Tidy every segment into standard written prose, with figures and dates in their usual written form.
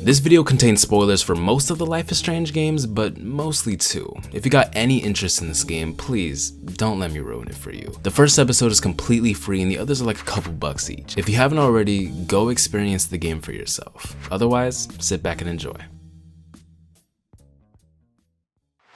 This video contains spoilers for most of the Life is Strange games, but mostly 2. If you got any interest in this game, please don't let me ruin it for you. The first episode is completely free and the others are like a couple bucks each. If you haven't already, go experience the game for yourself. Otherwise, sit back and enjoy.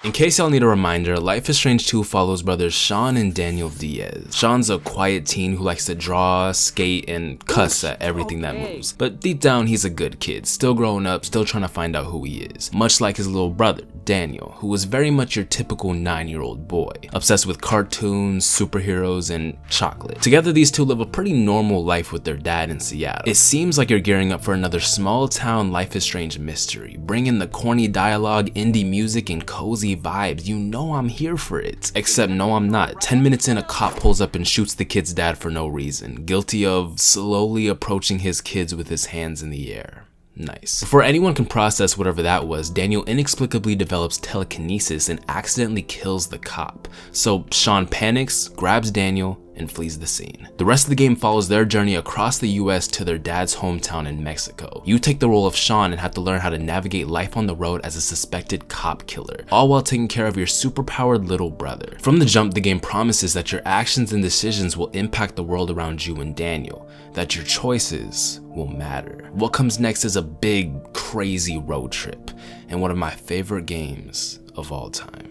In case y'all need a reminder, Life is Strange 2 follows brothers Sean and Daniel Diaz. Sean's a quiet teen who likes to draw, skate, and cuss at everything that moves. But deep down, he's a good kid, still growing up, still trying to find out who he is. Much like his little brother, Daniel, who was very much your typical 9-year-old boy, obsessed with cartoons, superheroes, and chocolate. Together, these two live a pretty normal life with their dad in Seattle. It seems like you're gearing up for another small-town Life is Strange mystery. Bring in the corny dialogue, indie music, and cozy vibes. You know I'm here for it. Except no, I'm not. 10 minutes in, a cop pulls up and shoots the kid's dad for no reason, guilty of slowly approaching his kids with his hands in the air. Nice. Before anyone can process whatever that was, Daniel inexplicably develops telekinesis and accidentally kills the cop. So Sean panics, grabs Daniel, and flees the scene. The rest of the game follows their journey across the US to their dad's hometown in Mexico. You take the role of Sean and have to learn how to navigate life on the road as a suspected cop killer, all while taking care of your superpowered little brother. From the jump, the game promises that your actions and decisions will impact the world around you and Daniel, that your choices will matter. What comes next is a big, crazy road trip, and one of my favorite games of all time.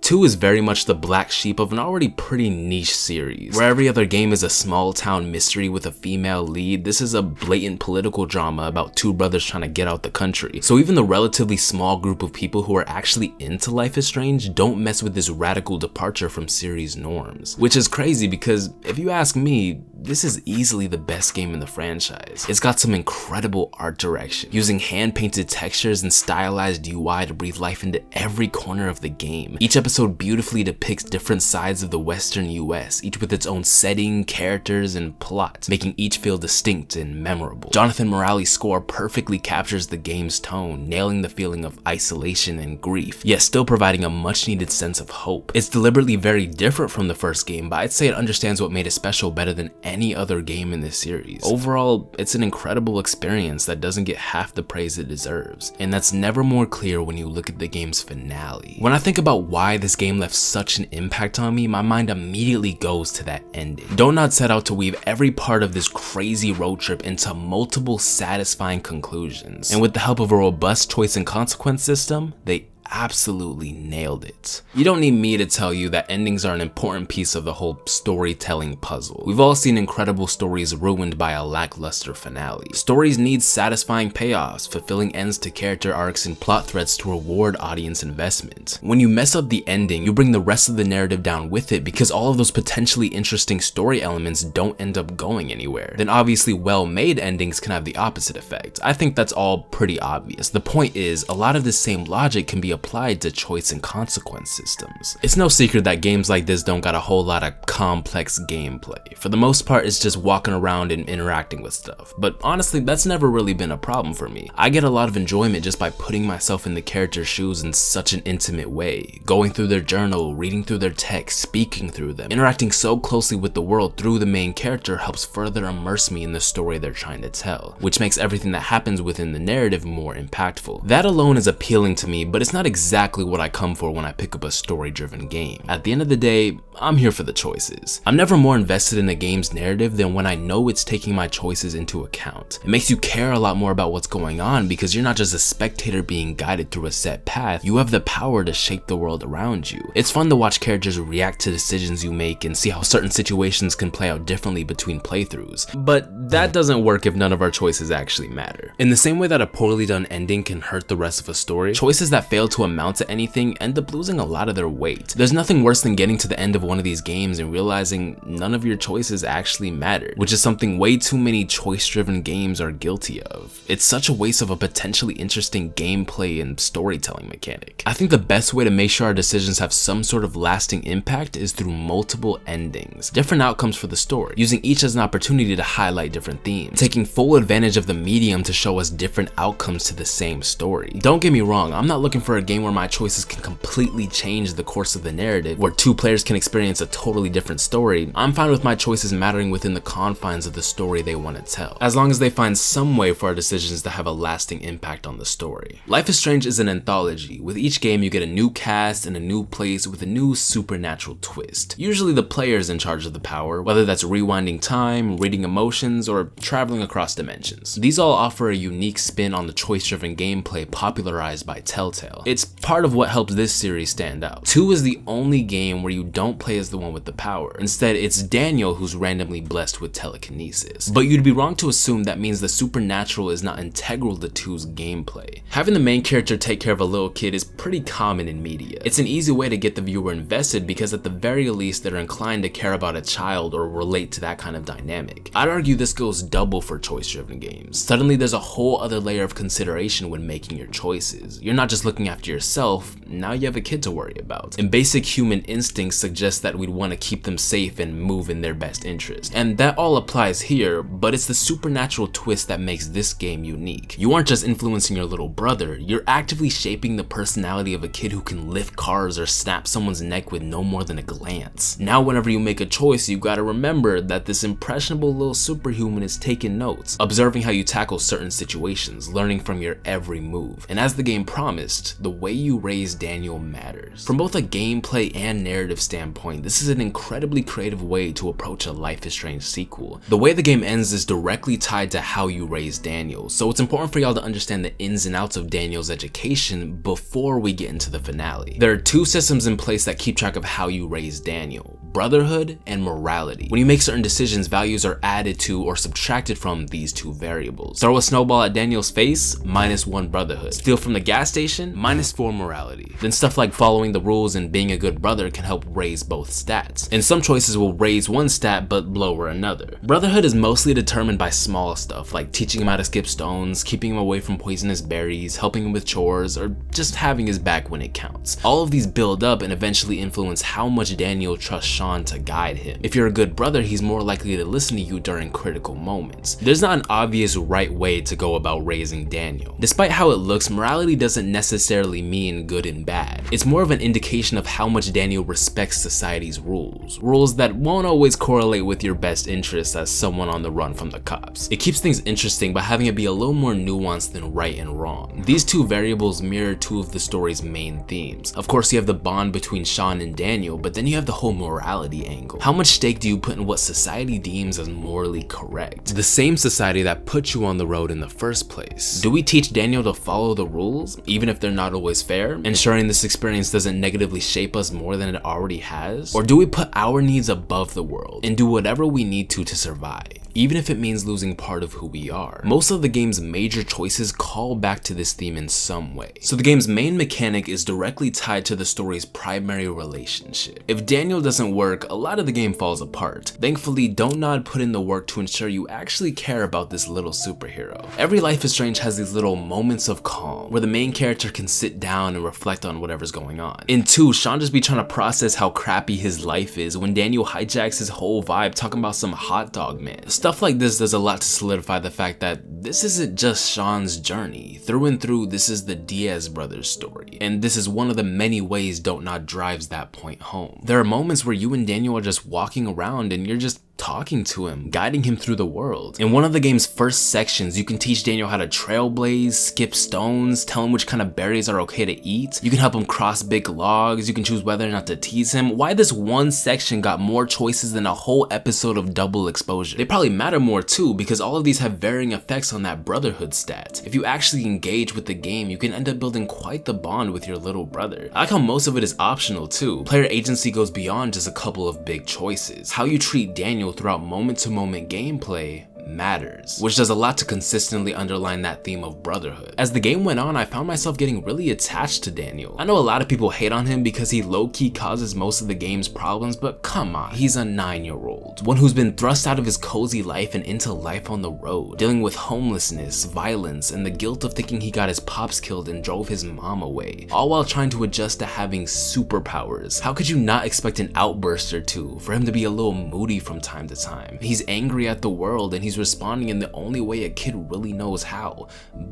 2 is very much the black sheep of an already pretty niche series. Where every other game is a small town mystery with a female lead, this is a blatant political drama about 2 brothers trying to get out the country. So even the relatively small group of people who are actually into Life is Strange don't mess with this radical departure from series norms. Which is crazy because if you ask me, this is easily the best game in the franchise. It's got some incredible art direction, using hand-painted textures and stylized UI to breathe life into every corner of the game. Each episode beautifully depicts different sides of the Western US, each with its own setting, characters, and plot, making each feel distinct and memorable. Jonathan Morales' score perfectly captures the game's tone, nailing the feeling of isolation and grief, yet still providing a much-needed sense of hope. It's deliberately very different from the first game, but I'd say it understands what made it special better than any other game in this series. Overall, it's an incredible experience that doesn't get half the praise it deserves, and that's never more clear when you look at the game's finale. When I think about why this game left such an impact on me, my mind immediately goes to that ending. Donut set out to weave every part of this crazy road trip into multiple satisfying conclusions, and with the help of a robust choice and consequence system, they absolutely nailed it. You don't need me to tell you that endings are an important piece of the whole storytelling puzzle. We've all seen incredible stories ruined by a lackluster finale. Stories need satisfying payoffs, fulfilling ends to character arcs, and plot threads to reward audience investment. When you mess up the ending, you bring the rest of the narrative down with it because all of those potentially interesting story elements don't end up going anywhere. Then obviously well-made endings can have the opposite effect. I think that's all pretty obvious. The point is, a lot of the same logic can be applied to choice and consequence systems. It's no secret that games like this don't got a whole lot of complex gameplay. For the most part, it's just walking around and interacting with stuff. But honestly, that's never really been a problem for me. I get a lot of enjoyment just by putting myself in the character's shoes in such an intimate way. Going through their journal, reading through their text, speaking through them. Interacting so closely with the world through the main character helps further immerse me in the story they're trying to tell, which makes everything that happens within the narrative more impactful. That alone is appealing to me, but it's not exactly what I come for when I pick up a story-driven game. At the end of the day, I'm here for the choices. I'm never more invested in a game's narrative than when I know it's taking my choices into account. It makes you care a lot more about what's going on because you're not just a spectator being guided through a set path, you have the power to shape the world around you. It's fun to watch characters react to decisions you make and see how certain situations can play out differently between playthroughs, but that doesn't work if none of our choices actually matter. In the same way that a poorly done ending can hurt the rest of a story, choices that fail to amount to anything end up losing a lot of their weight. There's nothing worse than getting to the end of one of these games and realizing none of your choices actually mattered, which is something way too many choice-driven games are guilty of. It's such a waste of a potentially interesting gameplay and storytelling mechanic. I think the best way to make sure our decisions have some sort of lasting impact is through multiple endings, different outcomes for the story, using each as an opportunity to highlight different themes, taking full advantage of the medium to show us different outcomes to the same story. Don't get me wrong, I'm not looking for a game where my choices can completely change the course of the narrative, where two players can experience a totally different story, I'm fine with my choices mattering within the confines of the story they want to tell, as long as they find some way for our decisions to have a lasting impact on the story. Life is Strange is an anthology. With each game you get a new cast and a new place with a new supernatural twist. Usually the player is in charge of the power, whether that's rewinding time, reading emotions, or traveling across dimensions. These all offer a unique spin on the choice-driven gameplay popularized by Telltale. It's part of what helps this series stand out. 2 is the only game where you don't play as the one with the power. Instead, it's Daniel who's randomly blessed with telekinesis. But you'd be wrong to assume that means the supernatural is not integral to 2's gameplay. Having the main character take care of a little kid is pretty common in media. It's an easy way to get the viewer invested because at the very least they're inclined to care about a child or relate to that kind of dynamic. I'd argue this goes double for choice-driven games. Suddenly there's a whole other layer of consideration when making your choices. You're not just looking after yourself, now you have a kid to worry about. And basic human instincts suggest that we'd want to keep them safe and move in their best interest. And that all applies here, but it's the supernatural twist that makes this game unique. You aren't just influencing your little brother, you're actively shaping the personality of a kid who can lift cars or snap someone's neck with no more than a glance. Now whenever you make a choice, you gotta remember that this impressionable little superhuman is taking notes, observing how you tackle certain situations, learning from your every move. And as the game promised, the way you raise Daniel matters. From both a gameplay and narrative standpoint, this is an incredibly creative way to approach a Life is Strange sequel. The way the game ends is directly tied to how you raise Daniel, so it's important for y'all to understand the ins and outs of Daniel's education before we get into the finale. There are 2 systems in place that keep track of how you raise Daniel: brotherhood and morality. When you make certain decisions, values are added to or subtracted from these 2 variables. Throw a snowball at Daniel's face, -1 brotherhood. Steal from the gas station, -4 morality. Then stuff like following the rules and being a good brother can help raise both stats. And some choices will raise one stat but lower another. Brotherhood is mostly determined by small stuff like teaching him how to skip stones, keeping him away from poisonous berries, helping him with chores, or just having his back when it counts. All of these build up and eventually influence how much Daniel trusts Sean to guide him. If you're a good brother, he's more likely to listen to you during critical moments. There's not an obvious right way to go about raising Daniel. Despite how it looks, morality doesn't necessarily mean good and bad. It's more of an indication of how much Daniel respects society's rules. Rules that won't always correlate with your best interests as someone on the run from the cops. It keeps things interesting by having it be a little more nuanced than right and wrong. These 2 variables mirror 2 of the story's main themes. Of course, you have the bond between Sean and Daniel, but then you have the whole morality angle. How much stake do you put in what society deems as morally correct? The same society that put you on the road in the first place. Do we teach Daniel to follow the rules, even if they're not always fair, ensuring this experience doesn't negatively shape us more than it already has? Or do we put our needs above the world and do whatever we need to survive, even if it means losing part of who we are? Most of the game's major choices call back to this theme in some way. So the game's main mechanic is directly tied to the story's primary relationship. If Daniel doesn't work, a lot of the game falls apart. Thankfully, Don't Nod put in the work to ensure you actually care about this little superhero. Every Life is Strange has these little moments of calm, where the main character can sit down and reflect on whatever's going on. In 2, Sean just be trying to process how crappy his life is when Daniel hijacks his whole vibe talking about some hot dog man. Stuff like this does a lot to solidify the fact that this isn't just Sean's journey. Through and through, this is the Diaz brothers' story, and this is one of the many ways Don't Nod drives that point home. There are moments where you and Daniel are just walking around and you're just talking to him, guiding him through the world. In one of the game's first sections, you can teach Daniel how to trailblaze, skip stones, tell him which kind of berries are okay to eat. You can help him cross big logs, you can choose whether or not to tease him. Why this one section got more choices than a whole episode of Double Exposure? They probably matter more too, because all of these have varying effects on that brotherhood stat. If you actually engage with the game, you can end up building quite the bond with your little brother. I like how most of it is optional too. Player agency goes beyond just a couple of big choices. How you treat Daniel throughout moment-to-moment gameplay matters, which does a lot to consistently underline that theme of brotherhood. As the game went on, I found myself getting really attached to Daniel. I know a lot of people hate on him because he low-key causes most of the game's problems, but come on, he's a 9-year-old, one who's been thrust out of his cozy life and into life on the road, dealing with homelessness, violence, and the guilt of thinking he got his pops killed and drove his mom away, all while trying to adjust to having superpowers. How could you not expect an outburst or two, for him to be a little moody from time to time? He's angry at the world and he's he's responding in the only way a kid really knows how,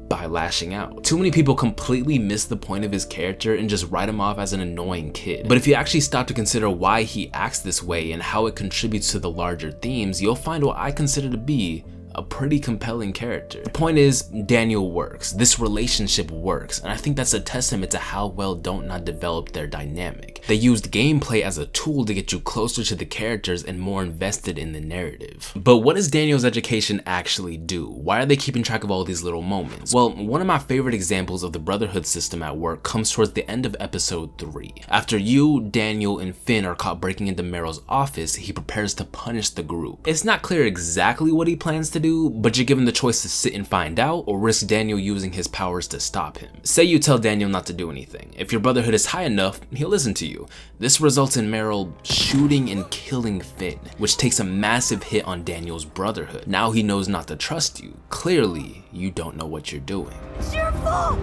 by lashing out. Too many people completely miss the point of his character and just write him off as an annoying kid. But if you actually stop to consider why he acts this way and how it contributes to the larger themes, you'll find what I consider to be a pretty compelling character. The point is, Daniel works. This relationship works, and I think that's a testament to how well Don't Nod developed their dynamic. They used gameplay as a tool to get you closer to the characters and more invested in the narrative. But what does Daniel's education actually do? Why are they keeping track of all these little moments? Well, one of my favorite examples of the brotherhood system at work comes towards the end of episode 3. After you, Daniel, and Finn are caught breaking into Meryl's office, he prepares to punish the group. It's not clear exactly what he plans to do, but you're given the choice to sit and find out or risk Daniel using his powers to stop him. Say you tell Daniel not to do anything. If your brotherhood is high enough, he'll listen to you. This results in Meryl shooting and killing Finn, which takes a massive hit on Daniel's brotherhood. Now he knows not to trust you. Clearly, you don't know what you're doing. It's your fault!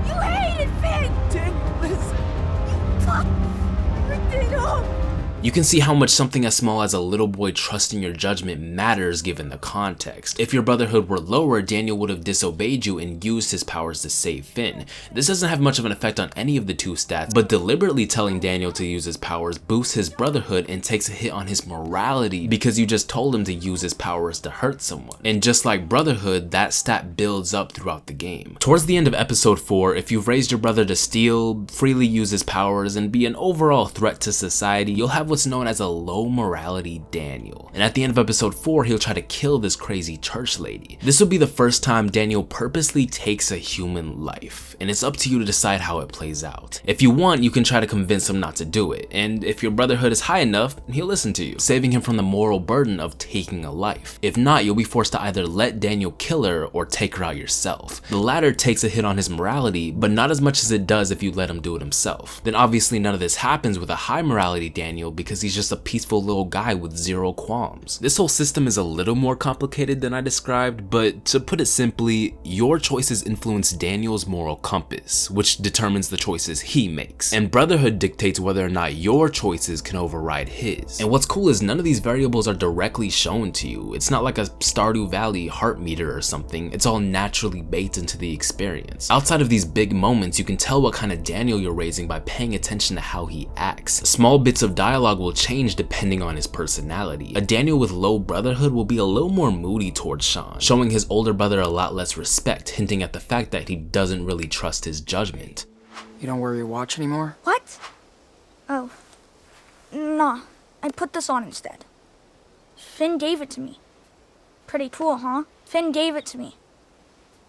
You hated Finn! Daniel, listen! You fucked it up! You can see how much something as small as a little boy trusting your judgment matters given the context. If your brotherhood were lower, Daniel would have disobeyed you and used his powers to save Finn. This doesn't have much of an effect on any of the two stats, but deliberately telling Daniel to use his powers boosts his brotherhood and takes a hit on his morality because you just told him to use his powers to hurt someone. And just like brotherhood, that stat builds up throughout the game. Towards the end of episode 4, if you've raised your brother to steal, freely use his powers, and be an overall threat to society, you'll have what's known as a low morality Daniel. And at the end of episode 4, he'll try to kill this crazy church lady. This will be the first time Daniel purposely takes a human life, and it's up to you to decide how it plays out. If you want, you can try to convince him not to do it, and if your brotherhood is high enough, he'll listen to you, saving him from the moral burden of taking a life. If not, you'll be forced to either let Daniel kill her or take her out yourself. The latter takes a hit on his morality, but not as much as it does if you let him do it himself. Then obviously none of this happens with a high morality Daniel because he's just a peaceful little guy with zero qualms. This whole system is a little more complicated than I described, but to put it simply, your choices influence Daniel's moral compass, which determines the choices he makes. And brotherhood dictates whether or not your choices can override his. And what's cool is none of these variables are directly shown to you. It's not like a Stardew Valley heart meter or something. It's all naturally baked into the experience. Outside of these big moments, you can tell what kind of Daniel you're raising by paying attention to how he acts. Small bits of dialogue will change depending on his personality. A Daniel with low brotherhood will be a little more moody towards Sean, showing his older brother a lot less respect, hinting at the fact that he doesn't really trust his judgment. You don't wear your watch anymore? What? Oh. Nah. I put this on instead. Finn gave it to me. Pretty cool, huh? Finn gave it to me.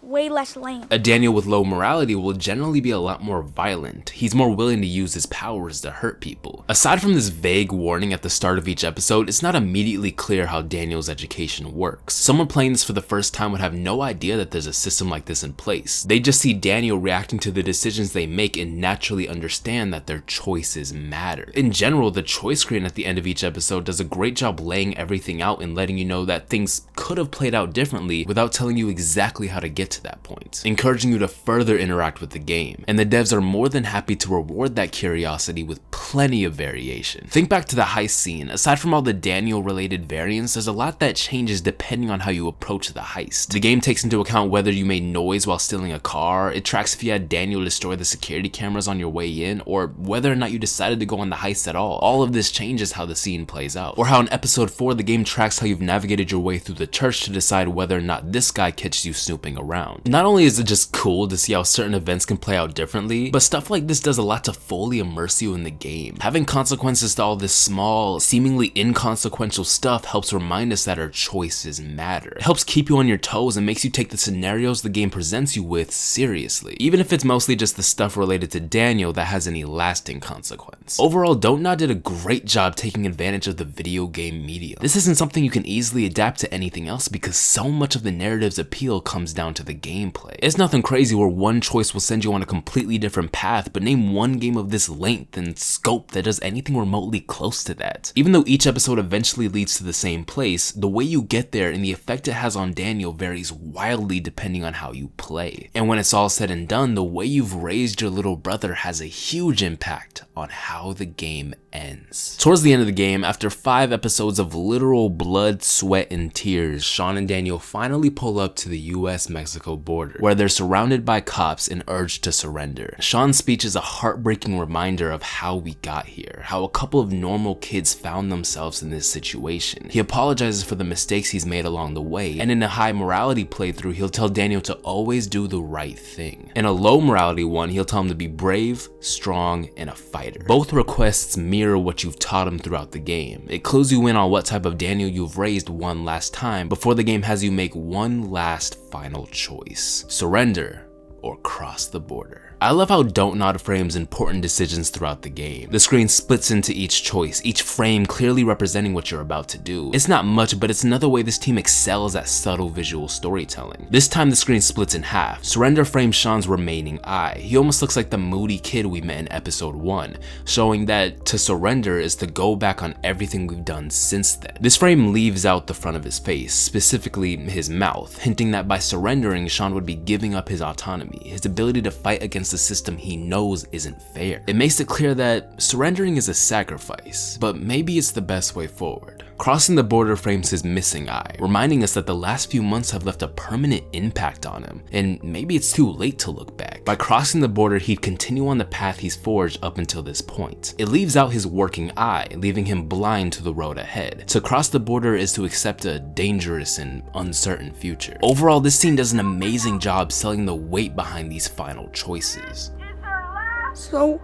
Way less lame. A Daniel with low morality will generally be a lot more violent. He's more willing to use his powers to hurt people. Aside from this vague warning at the start of each episode, it's not immediately clear how Daniel's education works. Someone playing this for the first time would have no idea that there's a system like this in place. They just see Daniel reacting to the decisions they make and naturally understand that their choices matter. In general, the choice screen at the end of each episode does a great job laying everything out and letting you know that things could have played out differently without telling you exactly how to get to that point, encouraging you to further interact with the game. And the devs are more than happy to reward that curiosity with plenty of variation. Think back to the heist scene. Aside from all the Daniel related variants, there's a lot that changes depending on how you approach the heist. The game takes into account whether you made noise while stealing a car, it tracks if you had Daniel destroy the security cameras on your way in, or whether or not you decided to go on the heist at all. All of this changes how the scene plays out. Or how in episode 4 the game tracks how you've navigated your way through the church to decide whether or not this guy catches you snooping around. Not only is it just cool to see how certain events can play out differently, but stuff like this does a lot to fully immerse you in the game. Having consequences to all this small, seemingly inconsequential stuff helps remind us that our choices matter. It helps keep you on your toes and makes you take the scenarios the game presents you with seriously, even if it's mostly just the stuff related to Daniel that has any lasting consequence. Overall, Don't Nod did a great job taking advantage of the video game medium. This isn't something you can easily adapt to anything else because so much of the narrative's appeal comes down to the gameplay. It's nothing crazy where one choice will send you on a completely different path, but name one game of this length and scope that does anything remotely close to that. Even though each episode eventually leads to the same place, the way you get there and the effect it has on Daniel varies wildly depending on how you play. And when it's all said and done, the way you've raised your little brother has a huge impact on how the game ends. Towards the end of the game, after 5 episodes of literal blood, sweat, and tears, Sean and Daniel finally pull up to the US-Mexico border, where they're surrounded by cops and urged to surrender. Sean's speech is a heartbreaking reminder of how we got here, how a couple of normal kids found themselves in this situation. He apologizes for the mistakes he's made along the way, and in a high morality playthrough, he'll tell Daniel to always do the right thing. In a low morality one, he'll tell him to be brave, strong, and a fighter. Both requests mirror what you've taught him throughout the game. It clues you in on what type of Daniel you've raised one last time before the game has you make one last final choice: surrender or cross the border. I love how Don't Nod frames important decisions throughout the game. The screen splits into each choice, each frame clearly representing what you're about to do. It's not much, but it's another way this team excels at subtle visual storytelling. This time the screen splits in half. Surrender frames Sean's remaining eye. He almost looks like the moody kid we met in episode 1, showing that to surrender is to go back on everything we've done since then. This frame leaves out the front of his face, specifically his mouth, hinting that by surrendering, Sean would be giving up his autonomy, his ability to fight against the system he knows isn't fair. It makes it clear that surrendering is a sacrifice, but maybe it's the best way forward. Crossing the border frames his missing eye, reminding us that the last few months have left a permanent impact on him, and maybe it's too late to look back. By crossing the border, he'd continue on the path he's forged up until this point. It leaves out his working eye, leaving him blind to the road ahead. To cross the border is to accept a dangerous and uncertain future. Overall, this scene does an amazing job selling the weight behind these final choices. So,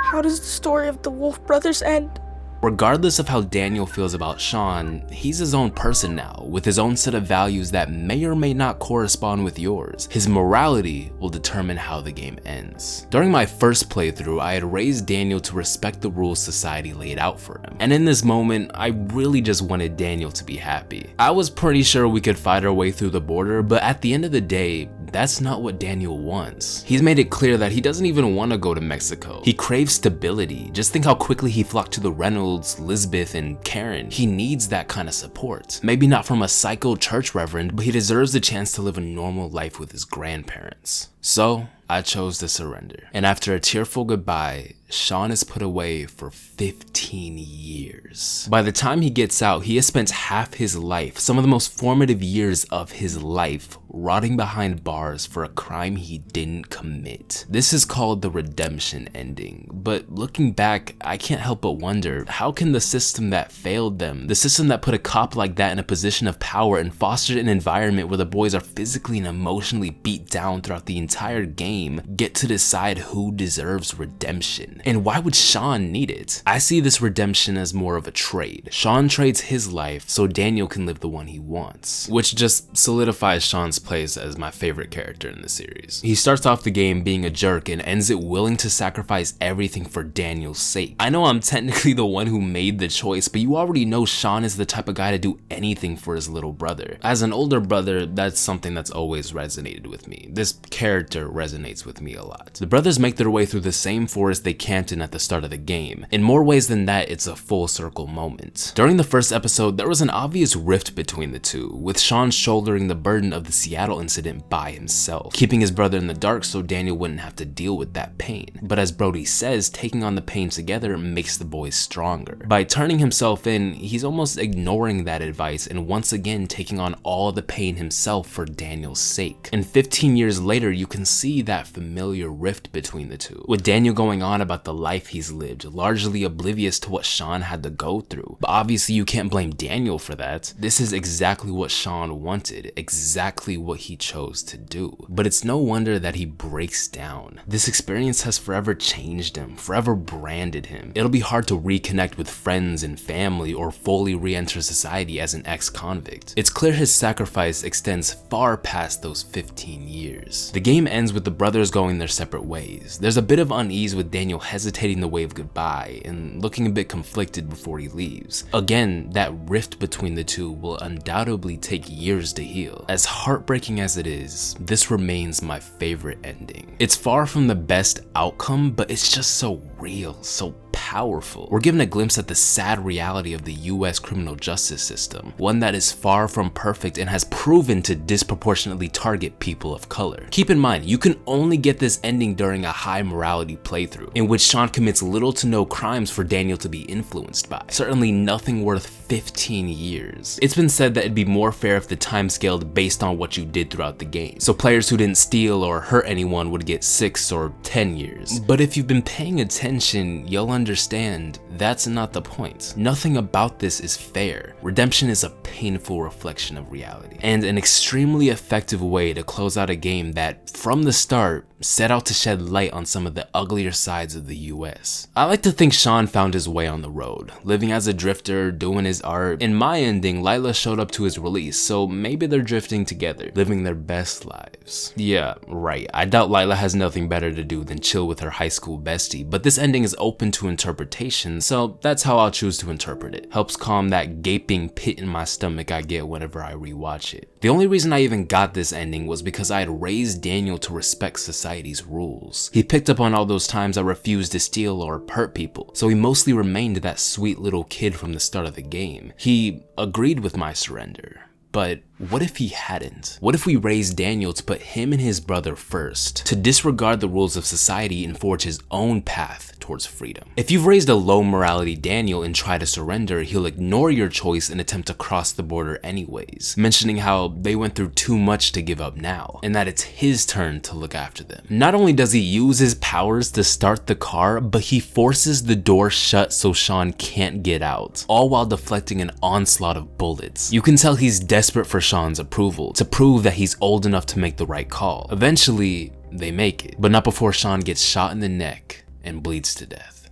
how does the story of the Wolf brothers end? Regardless of how Daniel feels about Sean, he's his own person now, with his own set of values that may or may not correspond with yours. His morality will determine how the game ends. During my first playthrough, I had raised Daniel to respect the rules society laid out for him. And in this moment, I really just wanted Daniel to be happy. I was pretty sure we could fight our way through the border, but at the end of the day, that's not what Daniel wants. He's made it clear that he doesn't even want to go to Mexico. He craves stability. Just think how quickly he flocked to the Reynolds, Lisbeth, and Karen. He needs that kind of support. Maybe not from a psycho church reverend, but he deserves the chance to live a normal life with his grandparents. So, I chose to surrender. And after a tearful goodbye, Sean is put away for 15 years. By the time he gets out, he has spent half his life, some of the most formative years of his life, rotting behind bars for a crime he didn't commit. This is called the redemption ending, but looking back, I can't help but wonder, how can the system that failed them, the system that put a cop like that in a position of power and fostered an environment where the boys are physically and emotionally beat down throughout the entire game, get to decide who deserves redemption? And why would Sean need it? I see this redemption as more of a trade. Sean trades his life so Daniel can live the one he wants, which just solidifies Sean's place as my favorite character in the series. He starts off the game being a jerk and ends it willing to sacrifice everything for Daniel's sake. I know I'm technically the one who made the choice, but you already know Sean is the type of guy to do anything for his little brother. As an older brother, that's something that's always resonated with me. This character resonates with me a lot. The brothers make their way through the same forest they camped in at the start of the game. In more ways than that, it's a full circle moment. During the first episode, there was an obvious rift between the two, with Sean shouldering the burden of the Seattle incident by himself, keeping his brother in the dark so Daniel wouldn't have to deal with that pain. But as Brody says, taking on the pain together makes the boys stronger. By turning himself in, he's almost ignoring that advice and once again taking on all the pain himself for Daniel's sake. And 15 years later, you can see that familiar rift between the two, with Daniel going on about the life he's lived, largely oblivious to what Sean had to go through. But obviously you can't blame Daniel for that. This is exactly what Sean wanted, exactly what he chose to do. But it's no wonder that he breaks down. This experience has forever changed him, forever branded him. It'll be hard to reconnect with friends and family or fully re-enter society as an ex-convict. It's clear his sacrifice extends far past those 15 years. The game ends with the brothers going their separate ways. There's a bit of unease with Daniel hesitating to wave goodbye and looking a bit conflicted before he leaves. Again, that rift between the two will undoubtedly take years to heal. As heartbreaking as it is, this remains my favorite ending. It's far from the best outcome, but it's just so real, so powerful. We're given a glimpse at the sad reality of the US criminal justice system, one that is far from perfect and has proven to disproportionately target people of color. Keep in mind, you can only get this ending during a high morality playthrough, in which Sean commits little to no crimes for Daniel to be influenced by. Certainly nothing worth 15 years. It's been said that it'd be more fair if the time scaled based on what you did throughout the game, so players who didn't steal or hurt anyone would get 6 or 10 years. But if you've been paying attention, you'll understand that's not the point. Nothing about this is fair. Redemption is a painful reflection of reality, and an extremely effective way to close out a game that, from the start, set out to shed light on some of the uglier sides of the US. I like to think Sean found his way on the road, living as a drifter, doing his art. In my ending, Lila showed up to his release, so maybe they're drifting together, living their best lives. Yeah, right, I doubt Lila has nothing better to do than chill with her high school bestie, but this ending is open to interpretation, so that's how I'll choose to interpret it. Helps calm that gaping pit in my stomach I get whenever I rewatch it. The only reason I even got this ending was because I had raised Daniel to respect society's rules. He picked up on all those times I refused to steal or hurt people, so he mostly remained that sweet little kid from the start of the game. He agreed with my surrender. But what if he hadn't? What if we raised Daniel to put him and his brother first, to disregard the rules of society and forge his own path towards freedom? If you've raised a low morality Daniel and try to surrender, he'll ignore your choice and attempt to cross the border anyways, mentioning how they went through too much to give up now, and that it's his turn to look after them. Not only does he use his powers to start the car, but he forces the door shut so Sean can't get out, all while deflecting an onslaught of bullets. You can tell he's desperate for Sean's approval, to prove that he's old enough to make the right call. Eventually, they make it, but not before Sean gets shot in the neck and bleeds to death.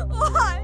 Why?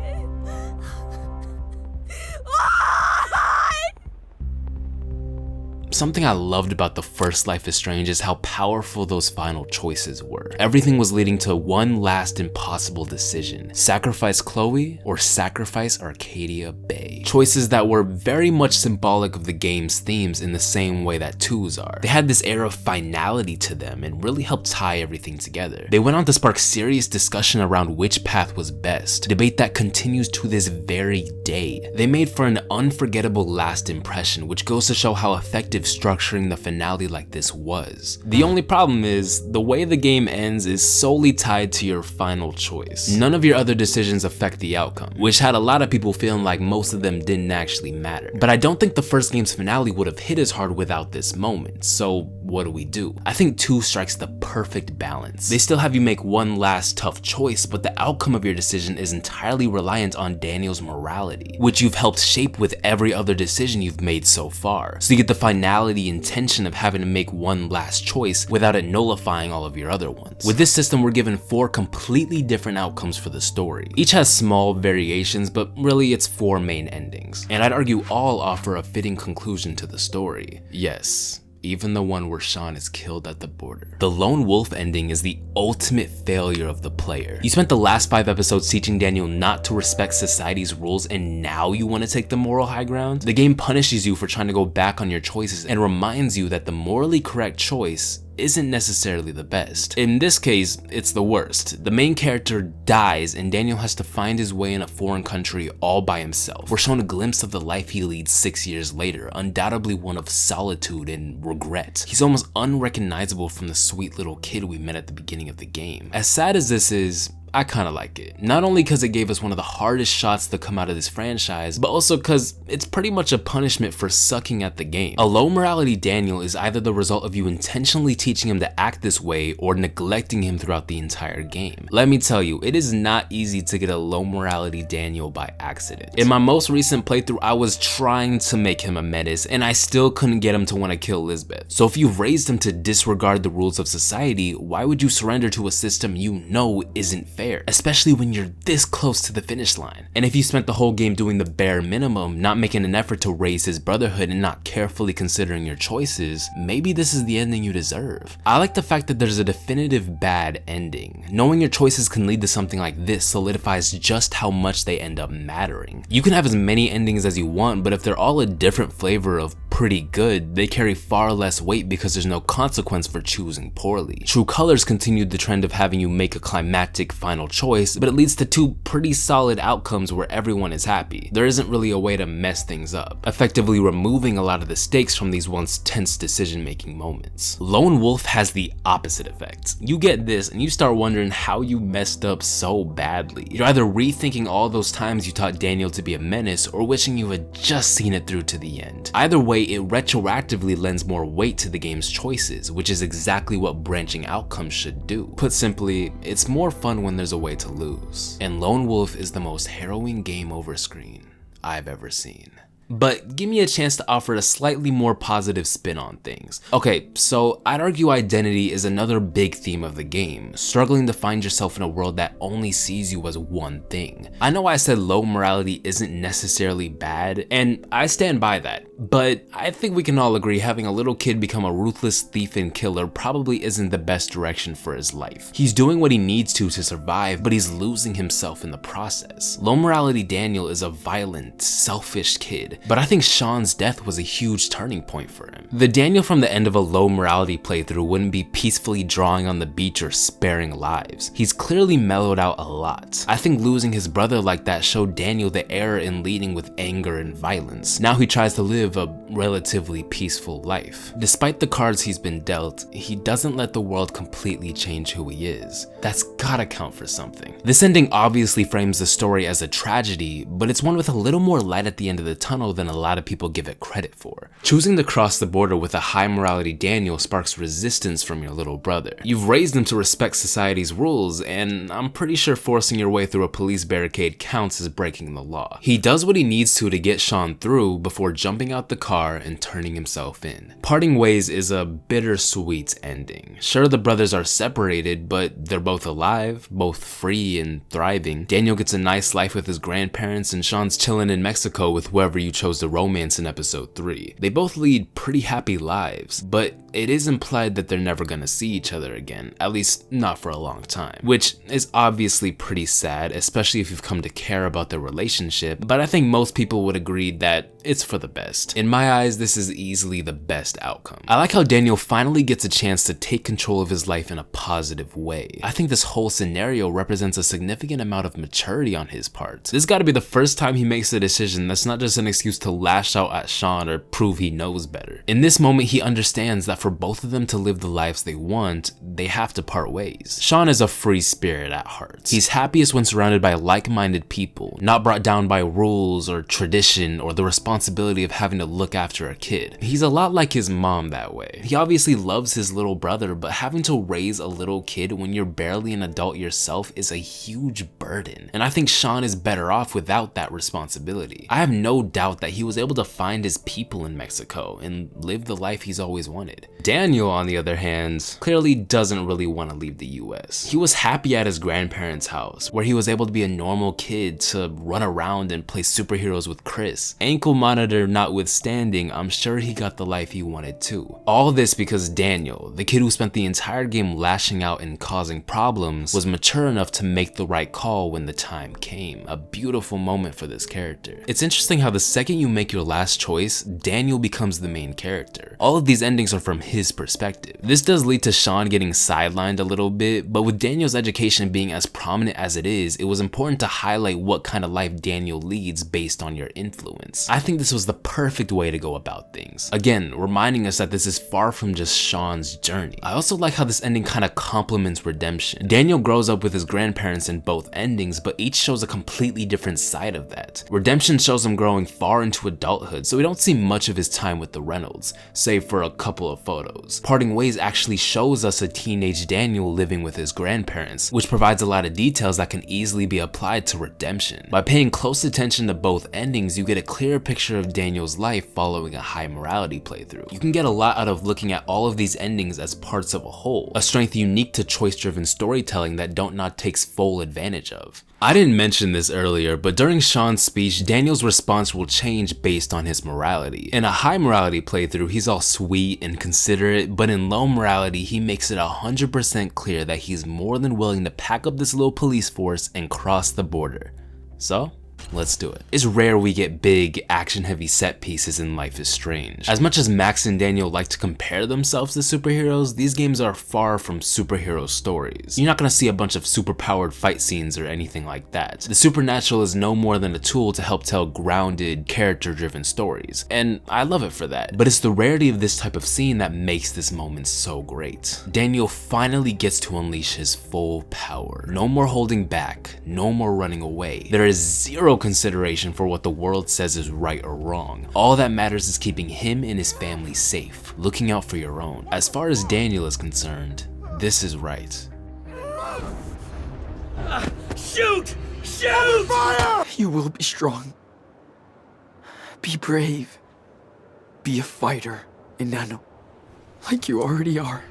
Something I loved about the first Life is Strange is how powerful those final choices were. Everything was leading to one last impossible decision: sacrifice Chloe or sacrifice Arcadia Bay. Choices that were very much symbolic of the game's themes in the same way that 2's are. They had this air of finality to them and really helped tie everything together. They went on to spark serious discussion around which path was best, debate that continues to this very day. They made for an unforgettable last impression, which goes to show how effective structuring the finale like this was. The only problem is, the way the game ends is solely tied to your final choice. None of your other decisions affect the outcome, which had a lot of people feeling like most of them didn't actually matter. But I don't think the first game's finale would have hit as hard without this moment, so what do? I think 2 strikes the perfect balance. They still have you make one last tough choice, but the outcome of your decision is entirely reliant on Daniel's morality, which you've helped shape with every other decision you've made so far. So you get the finality and tension of having to make one last choice without it nullifying all of your other ones. With this system, we're given 4 completely different outcomes for the story. Each has small variations, but really it's 4 main endings. And I'd argue all offer a fitting conclusion to the story. Yes, even the one where Sean is killed at the border. The lone wolf ending is the ultimate failure of the player. You spent the last 5 episodes teaching Daniel not to respect society's rules, and now you want to take the moral high ground? The game punishes you for trying to go back on your choices and reminds you that the morally correct choice isn't necessarily the best. In this case, it's the worst. The main character dies and Daniel has to find his way in a foreign country all by himself. We're shown a glimpse of the life he leads 6 years later, undoubtedly one of solitude and regret. He's almost unrecognizable from the sweet little kid we met at the beginning of the game. As sad as this is, I kinda like it. Not only because it gave us one of the hardest shots to come out of this franchise, but also because it's pretty much a punishment for sucking at the game. A low morality Daniel is either the result of you intentionally teaching him to act this way or neglecting him throughout the entire game. Let me tell you, it is not easy to get a low morality Daniel by accident. In my most recent playthrough, I was trying to make him a menace and I still couldn't get him to want to kill Lisbeth. So if you've raised him to disregard the rules of society, why would you surrender to a system you know isn't fair? fair, especially when you're this close to the finish line. And if you spent the whole game doing the bare minimum, not making an effort to raise his brotherhood and not carefully considering your choices, maybe this is the ending you deserve. I like the fact that there's a definitive bad ending. Knowing your choices can lead to something like this solidifies just how much they end up mattering. You can have as many endings as you want, but if they're all a different flavor of pretty good, they carry far less weight because there's no consequence for choosing poorly. True Colors continued the trend of having you make a climactic final choice, but it leads to two pretty solid outcomes where everyone is happy. There isn't really a way to mess things up, effectively removing a lot of the stakes from these once tense decision-making moments. Lone Wolf has the opposite effect. You get this and you start wondering how you messed up so badly. You're either rethinking all those times you taught Daniel to be a menace or wishing you had just seen it through to the end. Either way, it retroactively lends more weight to the game's choices, which is exactly what branching outcomes should do. Put simply, it's more fun when there's a way to lose. And Lone Wolf is the most harrowing game over screen I've ever seen. But give me a chance to offer a slightly more positive spin on things. Okay, so I'd argue identity is another big theme of the game, struggling to find yourself in a world that only sees you as one thing. I know I said low morality isn't necessarily bad, and I stand by that, but I think we can all agree having a little kid become a ruthless thief and killer probably isn't the best direction for his life. He's doing what he needs to survive, but he's losing himself in the process. Low morality Daniel is a violent, selfish kid, but I think Sean's death was a huge turning point for him. The Daniel from the end of a low morality playthrough wouldn't be peacefully drawing on the beach or sparing lives. He's clearly mellowed out a lot. I think losing his brother like that showed Daniel the error in leading with anger and violence. Now he tries to live a relatively peaceful life. Despite the cards he's been dealt, he doesn't let the world completely change who he is. That's gotta count for something. This ending obviously frames the story as a tragedy, but it's one with a little more light at the end of the tunnel than a lot of people give it credit for. Choosing to cross the border with a high morality Daniel sparks resistance from your little brother. You've raised him to respect society's rules, and I'm pretty sure forcing your way through a police barricade counts as breaking the law. He does what he needs to get Sean through before jumping out the car and turning himself in. Parting ways is a bittersweet ending. Sure, the brothers are separated, but they're both alive, both free and thriving. Daniel gets a nice life with his grandparents, and Sean's chilling in Mexico with whoever you chose to romance in episode 3. They both lead pretty happy lives, but it is implied that they're never gonna see each other again, at least not for a long time, which is obviously pretty sad, especially if you've come to care about their relationship, but I think most people would agree that it's for the best. In my eyes, this is easily the best outcome. I like how Daniel finally gets a chance to take control of his life in a positive way. I think this whole scenario represents a significant amount of maturity on his part. This gotta be the first time he makes a decision that's not just an excuse to lash out at Sean or prove he knows better. In this moment, he understands that for both of them to live the lives they want, they have to part ways. Sean is a free spirit at heart. He's happiest when surrounded by like-minded people, not brought down by rules or tradition or the responsibility of having to look after a kid. He's a lot like his mom that way. He obviously loves his little brother, but having to raise a little kid when you're barely an adult yourself is a huge burden. And I think Sean is better off without that responsibility. I have no doubt that he was able to find his people in Mexico and live the life he's always wanted. Daniel, on the other hand, clearly doesn't really want to leave the US. He was happy at his grandparents' house, where he was able to be a normal kid to run around and play superheroes with Chris. Ankle monitor notwithstanding, I'm sure he got the life he wanted too. All this because Daniel, the kid who spent the entire game lashing out and causing problems, was mature enough to make the right call when the time came. A beautiful moment for this character. It's interesting how the second you make your last choice, Daniel becomes the main character. All of these endings are from his perspective. This does lead to Sean getting sidelined a little bit, but with Daniel's education being as prominent as it is, it was important to highlight what kind of life Daniel leads based on your influence. I think this was the perfect way to go about things. Again, reminding us that this is far from just Sean's journey. I also like how this ending kind of complements redemption. Daniel grows up with his grandparents in both endings, but each shows a completely different side of that. Redemption shows him growing far into adulthood, so we don't see much of his time with the Reynolds, save for a couple of photos. Parting Ways actually shows us a teenage Daniel living with his grandparents, which provides a lot of details that can easily be applied to redemption. By paying close attention to both endings, you get a clear picture of Daniel's life following a high morality playthrough. You can get a lot out of looking at all of these endings as parts of a whole, a strength unique to choice-driven storytelling storytelling that Dontnod takes full advantage of. I didn't mention this earlier, but during Sean's speech, Daniel's response will change based on his morality. In a high morality playthrough, he's all sweet and considerate, but in low morality, he makes it 100% clear that he's more than willing to pack up this little police force and cross the border. So, let's do it. It's rare we get big, action-heavy set pieces in Life is Strange. As much as Max and Daniel like to compare themselves to superheroes, these games are far from superhero stories. You're not gonna see a bunch of superpowered fight scenes or anything like that. The supernatural is no more than a tool to help tell grounded, character-driven stories, and I love it for that. But it's the rarity of this type of scene that makes this moment so great. Daniel finally gets to unleash his full power. No more holding back, no more running away. There is zero consideration for what the world says is right or wrong. All that matters is keeping him and his family safe, looking out for your own. As far as Daniel is concerned, this is right. Shoot! Shoot! Fire! You will be strong. Be brave. Be a fighter, Enano, like you already are.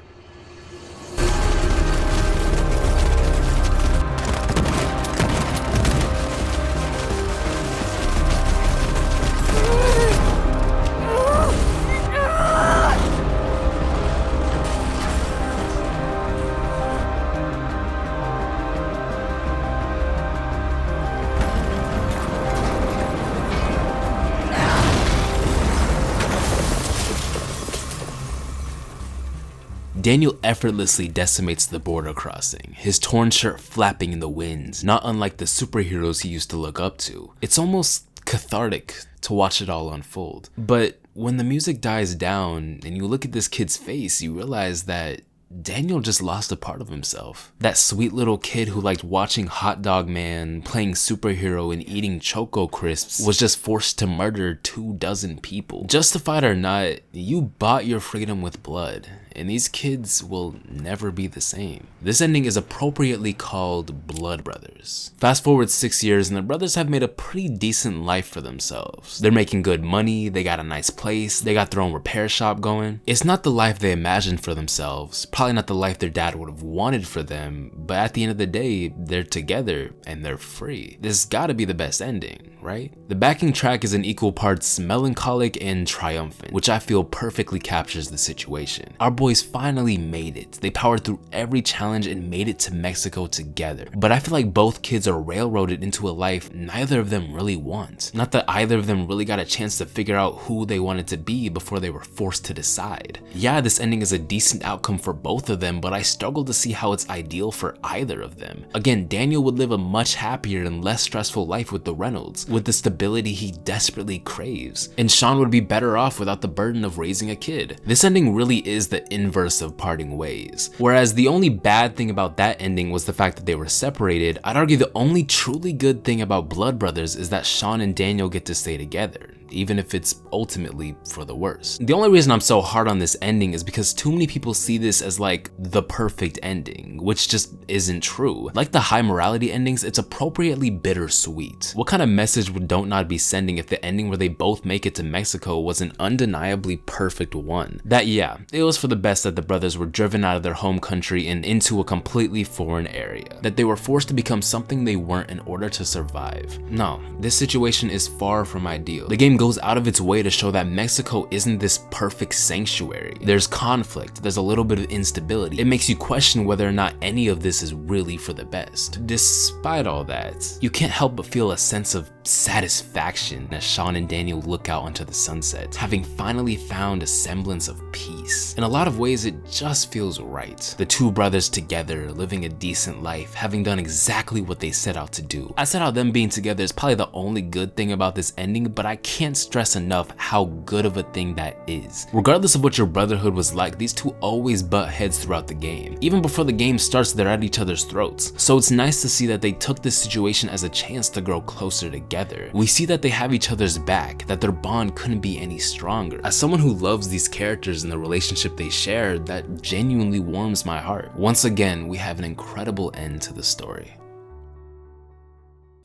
Daniel effortlessly decimates the border crossing, his torn shirt flapping in the winds, not unlike the superheroes he used to look up to. It's almost cathartic to watch it all unfold. But when the music dies down and you look at this kid's face, you realize that Daniel just lost a part of himself. That sweet little kid who liked watching Hot Dog Man, playing superhero, and eating Choco Crisps was just forced to murder 24 people. Justified or not, you bought your freedom with blood, and these kids will never be the same. This ending is appropriately called Blood Brothers. Fast forward 6 years and the brothers have made a pretty decent life for themselves. They're making good money, they got a nice place, they got their own repair shop going. It's not the life they imagined for themselves, probably not the life their dad would have wanted for them, but at the end of the day, they're together and they're free. This gotta be the best ending, right? The backing track is in equal parts melancholic and triumphant, which I feel perfectly captures the situation. Our boys finally made it. They powered through every challenge and made it to Mexico together. But I feel like both kids are railroaded into a life neither of them really want. Not that either of them really got a chance to figure out who they wanted to be before they were forced to decide. Yeah, this ending is a decent outcome for both of them, but I struggle to see how it's ideal for either of them. Again, Daniel would live a much happier and less stressful life with the Reynolds, with the stability he desperately craves. And Sean would be better off without the burden of raising a kid. This ending really is the inverse of parting ways. Whereas the only bad thing about that ending was the fact that they were separated, I'd argue the only truly good thing about Blood Brothers is that Sean and Daniel get to stay together, even if it's ultimately for the worse. The only reason I'm so hard on this ending is because too many people see this as like the perfect ending, which just isn't true. Like the high morality endings, it's appropriately bittersweet. What kind of message would Dontnod be sending if the ending where they both make it to Mexico was an undeniably perfect one? That yeah, it was for the best that the brothers were driven out of their home country and into a completely foreign area, that they were forced to become something they weren't in order to survive. No, this situation is far from ideal. The game goes out of its way to show that Mexico isn't this perfect sanctuary. There's conflict, there's a little bit of instability. It makes you question whether or not any of this is really for the best. Despite all that, you can't help but feel a sense of satisfaction as Sean and Daniel look out onto the sunset, having finally found a semblance of peace. In a lot of ways, it just feels right. The two brothers together, living a decent life, having done exactly what they set out to do. I said how them being together is probably the only good thing about this ending, but I can't stress enough how good of a thing that is. Regardless of what your brotherhood was like, these two always butt heads throughout the game. Even before the game starts, they're at each other's throats. So it's nice to see that they took this situation as a chance to grow closer together. We see that they have each other's back, that their bond couldn't be any stronger. As someone who loves these characters and the relationship they share, that genuinely warms my heart. Once again, we have an incredible end to the story.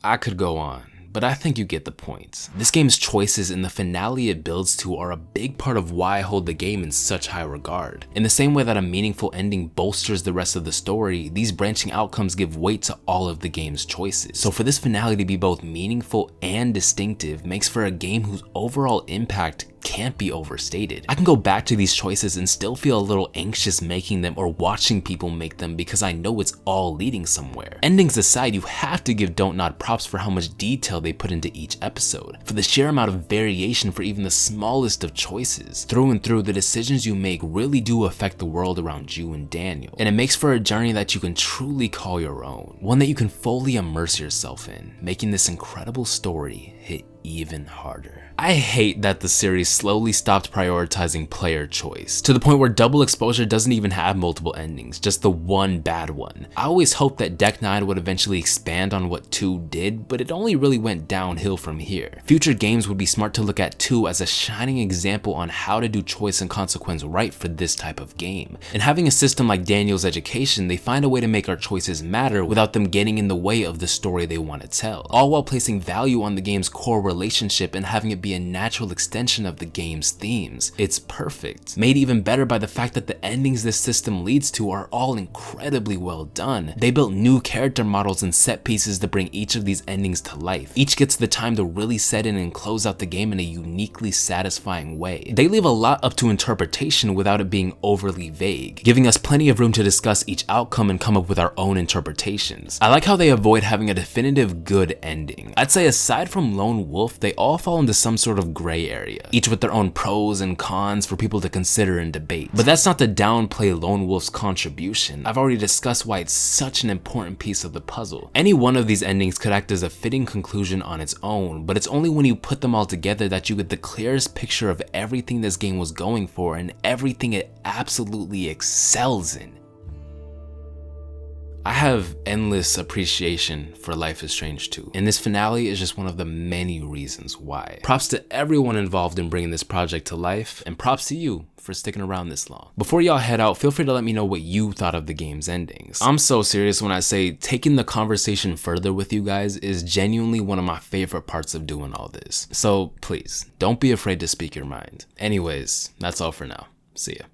I could go on, but I think you get the point. This game's choices and the finale it builds to are a big part of why I hold the game in such high regard. In the same way that a meaningful ending bolsters the rest of the story, these branching outcomes give weight to all of the game's choices. So for this finale to be both meaningful and distinctive makes for a game whose overall impact can't be overstated. I can go back to these choices and still feel a little anxious making them or watching people make them because I know it's all leading somewhere. Endings aside, you have to give Don't Nod props for how much detail they put into each episode, for the sheer amount of variation for even the smallest of choices. Through and through, the decisions you make really do affect the world around you and Daniel, and it makes for a journey that you can truly call your own, one that you can fully immerse yourself in, making this incredible story hit even harder. I hate that the series slowly stopped prioritizing player choice, to the point where Double Exposure doesn't even have multiple endings, just the one bad one. I always hoped that Deck 9 would eventually expand on what 2 did, but it only really went downhill from here. Future games would be smart to look at 2 as a shining example on how to do choice and consequence right for this type of game. And having a system like Daniel's Education, they find a way to make our choices matter without them getting in the way of the story they want to tell, all while placing value on the game's core relationship and having it be a natural extension of the game's themes. It's perfect, made even better by the fact that the endings this system leads to are all incredibly well done. They built new character models and set pieces to bring each of these endings to life. Each gets the time to really set in and close out the game in a uniquely satisfying way. They leave a lot up to interpretation without it being overly vague, giving us plenty of room to discuss each outcome and come up with our own interpretations. I like how they avoid having a definitive good ending. I'd say aside from Lone Wolf, they all fall into some sort of gray area, each with their own pros and cons for people to consider and debate. But that's not to downplay Lone Wolf's contribution. I've already discussed why it's such an important piece of the puzzle. Any one of these endings could act as a fitting conclusion on its own, but it's only when you put them all together that you get the clearest picture of everything this game was going for and everything it absolutely excels in. I have endless appreciation for Life is Strange 2, and this finale is just one of the many reasons why. Props to everyone involved in bringing this project to life, and props to you for sticking around this long. Before y'all head out, feel free to let me know what you thought of the game's endings. I'm so serious when I say taking the conversation further with you guys is genuinely one of my favorite parts of doing all this. So please, don't be afraid to speak your mind. Anyways, that's all for now. See ya.